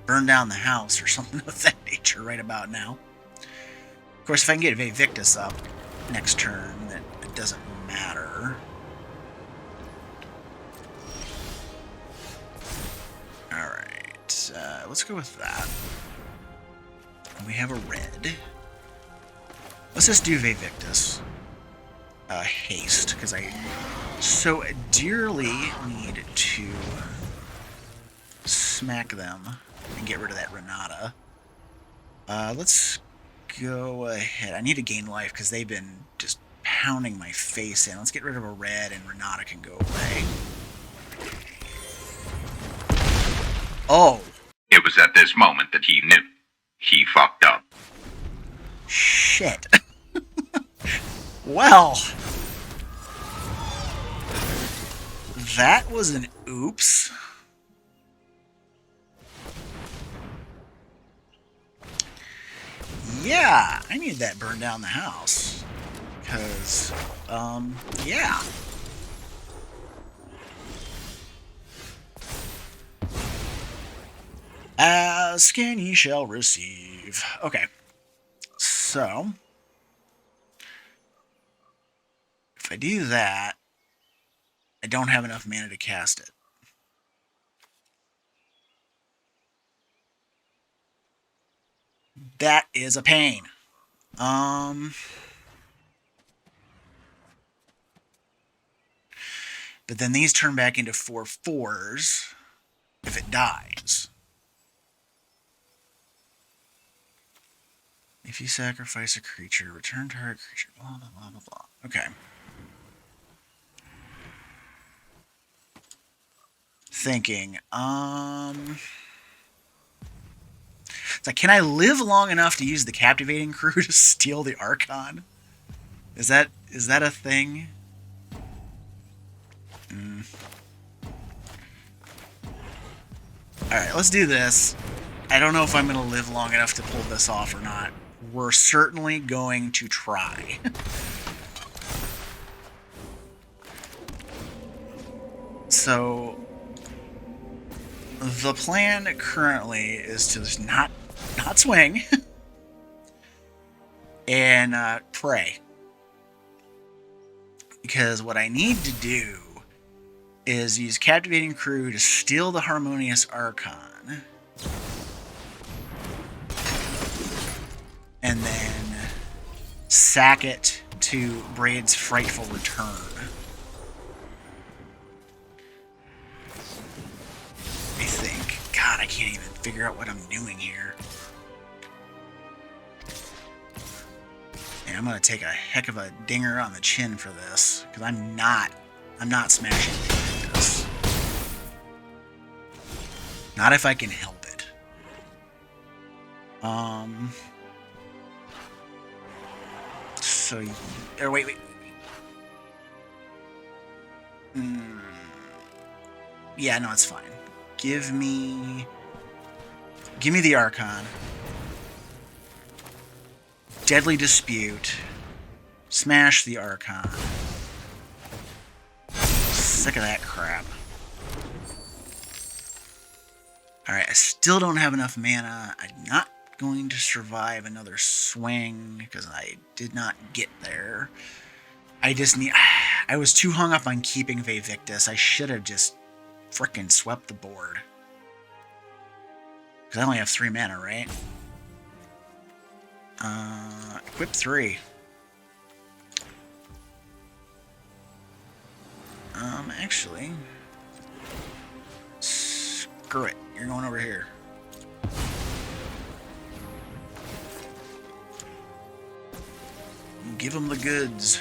burn down the house or something of that nature right about now. Of course, if I can get Vaevictis up next turn, then it doesn't matter. Alright, let's go with that. We have a red. Let's just do Vaevictis. Haste, because I so dearly need to smack them and get rid of that Renata. Let's go ahead. I need to gain life because they've been just pounding my face in. Let's get rid of a red and Renata can go away. Oh. It was at this moment that he knew. He fucked up. Shit. Well. That was an oops. Yeah, I need that burn down the house. Because, yeah. Ask and ye shall receive. Okay. So, if I do that, I don't have enough mana to cast it. That is a pain. But then these turn back into 4/4s if it dies. If you sacrifice a creature, return target creature, blah, blah, blah, blah, blah. Okay. Thinking, it's like, can I live long enough to use the Captivating Crew to steal the Archon? Is that a thing? Alright, let's do this. I don't know if I'm going to live long enough to pull this off or not. We're certainly going to try. So the plan currently is to just not swing and pray. Because what I need to do is use Captivating Crew to steal the Harmonious Archon. And then sack it to Braid's Frightful Return. I think. God, I can't even figure out what I'm doing here. And I'm gonna take a heck of a dinger on the chin for this, because I'm not smashing this. Not if I can help it. So, or wait. Yeah, no, it's fine. Give me the Archon. Deadly Dispute. Smash the Archon. Sick of that crap. Alright, I still don't have enough mana. I'm not going to survive another swing because I did not get there. I was too hung up on keeping Vaevictis. I should have just frickin' swept the board. Because I only have 3 mana, right? Equip 3. Actually, screw it. You're going over here. Give them the goods.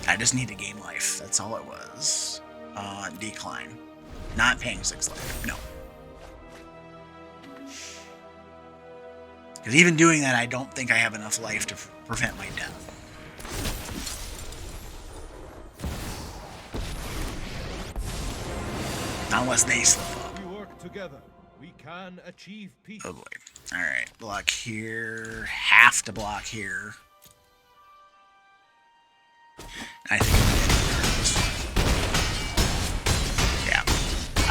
I just need to gain life. That's all it was. Decline. Not paying 6 life. No. Because even doing that, I don't think I have enough life to prevent my death. Not unless they slip up. We work together. We can achieve peace. Oh boy. Alright. Block here. Have to block here. I think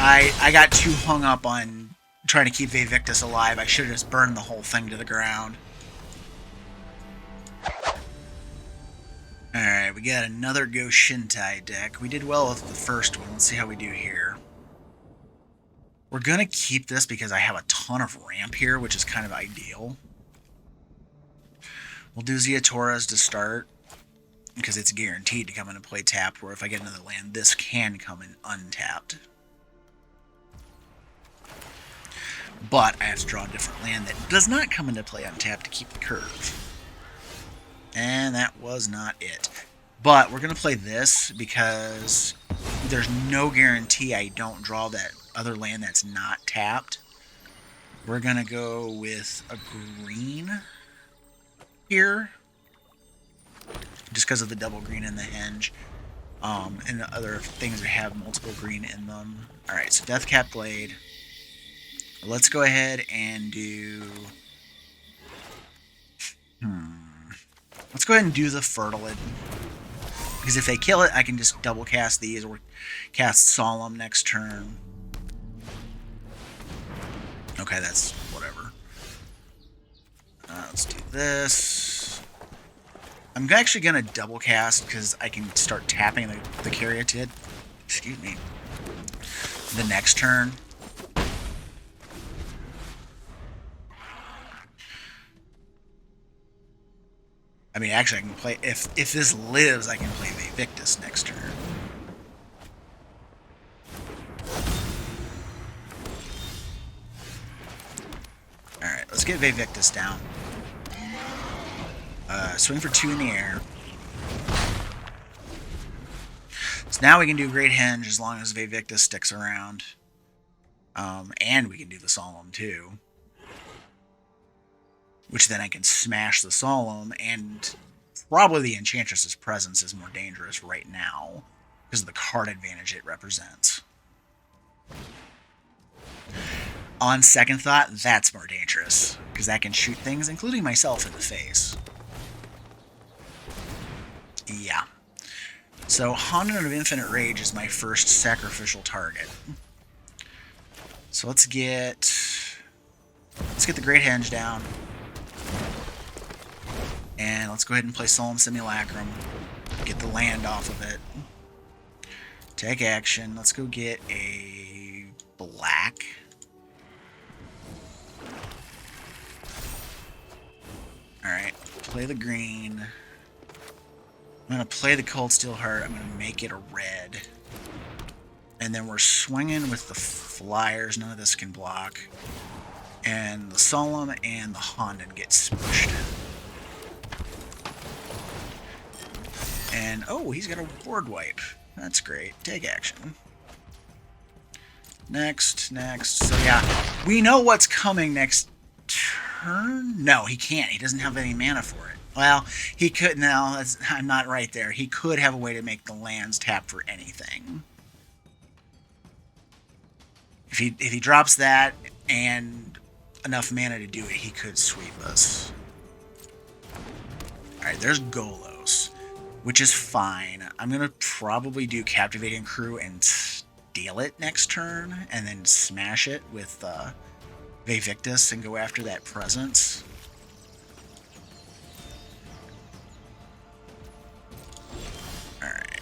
I got too hung up on trying to keep Vaevictis alive. I should have just burned the whole thing to the ground. Alright, we got another Go-Shintai deck. We did well with the first one. Let's see how we do here. We're going to keep this because I have a ton of ramp here, which is kind of ideal. We'll do Ziatoras to start, because it's guaranteed to come into play tapped, where if I get another land, this can come in untapped. But I have to draw a different land that does not come into play untapped to keep the curve. And that was not it. But we're going to play this because there's no guarantee I don't draw that other land that's not tapped. We're going to go with a green here, just because of the double green in the henge, and the other things that have multiple green in them. Alright, so Deathcap Blade. Let's go ahead and do... Let's go ahead and do the Fertilid. Because if they kill it, I can just double cast these or cast Solemn next turn. Okay, that's whatever. Let's do this. I'm actually going to double cast because I can start tapping the Caryatid. Excuse me. The next turn. I mean, actually, I can play... If this lives, I can play Vaevictis next turn. Alright, let's get Vaevictis down. Swing for 2 in the air. So now we can do Great Henge as long as Vaevictis sticks around. And we can do the Solemn too. Which then I can smash the Solemn, and probably the Enchantress's Presence is more dangerous right now because of the card advantage it represents. On second thought, that's more dangerous, because that can shoot things, including myself, in the face. Yeah. So, Honden of Infinite Rage is my first sacrificial target. So let's get the Great Henge down. And let's go ahead and play Solemn Simulacrum. Get the land off of it. Take action. Let's go get a black. Alright, play the green. I'm going to play the Cold Steel Heart. I'm going to make it a red. And then we're swinging with the flyers. None of this can block. And the Solemn and the Honden get smushed. And, oh, he's got a board wipe. That's great. Take action. Next. So, yeah, we know what's coming next turn. No, he can't. He doesn't have any mana for it. Well, he could. No, I'm not right there. He could have a way to make the lands tap for anything. If he drops that and enough mana to do it, he could sweep us. Alright, there's Golos, which is fine. I'm going to probably do Captivating Crew and steal it next turn, and then smash it with Vaevictis and go after that presence. Alright.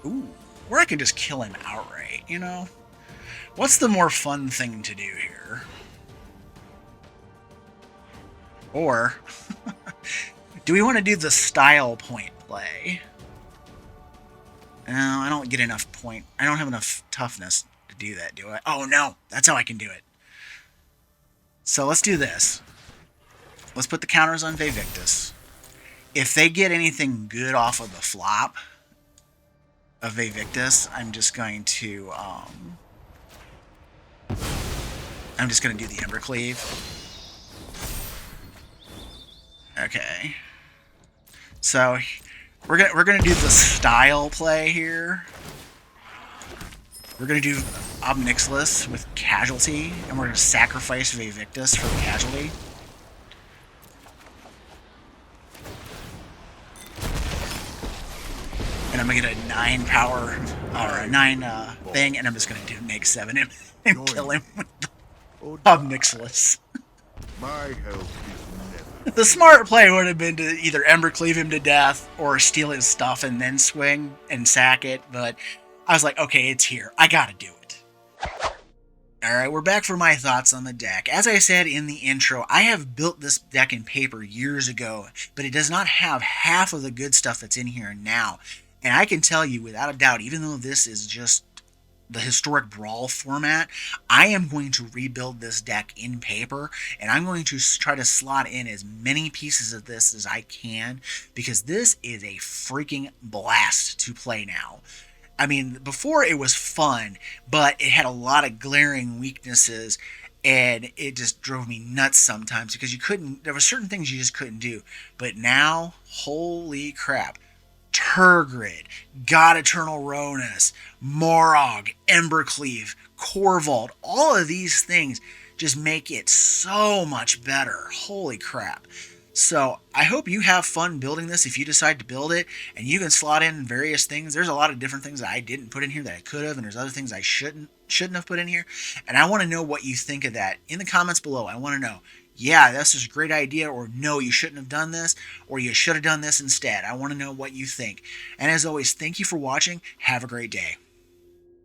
Ooh, or I could just kill him outright, you know? What's the more fun thing to do here? Or, do we want to do the style point play? No, I don't get enough point. I don't have enough toughness to do that, do I? Oh, no. That's how I can do it. So let's do this. Let's put the counters on Vaevictis. If they get anything good off of the flop of Vaevictis, I'm just going to do the Embercleave. Okay. So we're gonna do the style play here. We're gonna do Ob Nixilis with Casualty, and we're gonna sacrifice Vaevictis for the Casualty. And I'm gonna get a 9 power or a 9 thing, and I'm just gonna do make 7 and kill him with the Ob Nixilis. My help is never. The smart play would have been to either Embercleave him to death or steal his stuff and then swing and sack it, but I was like, okay, it's here. I gotta do it. Alright, we're back for my thoughts on the deck. As I said in the intro, I have built this deck in paper years ago, but it does not have half of the good stuff that's in here now. And I can tell you without a doubt, even though this is just the historic Brawl format, I am going to rebuild this deck in paper, and I'm going to try to slot in as many pieces of this as I can, because this is a freaking blast to play now. I mean, before it was fun, but it had a lot of glaring weaknesses, and it just drove me nuts sometimes, because there were certain things you just couldn't do. But now, holy crap. Turgid, God Eternal Ronus, Morog, Embercleave, Corvold, all of these things just make it so much better. Holy crap. So I hope you have fun building this if you decide to build it, and you can slot in various things. There's a lot of different things that I didn't put in here that I could have, and there's other things I shouldn't have put in here. And I want to know what you think of that in the comments below. I want to know, yeah, this is a great idea, or no, you shouldn't have done this, or you should have done this instead. I want to know what you think. And as always, thank you for watching. Have a great day.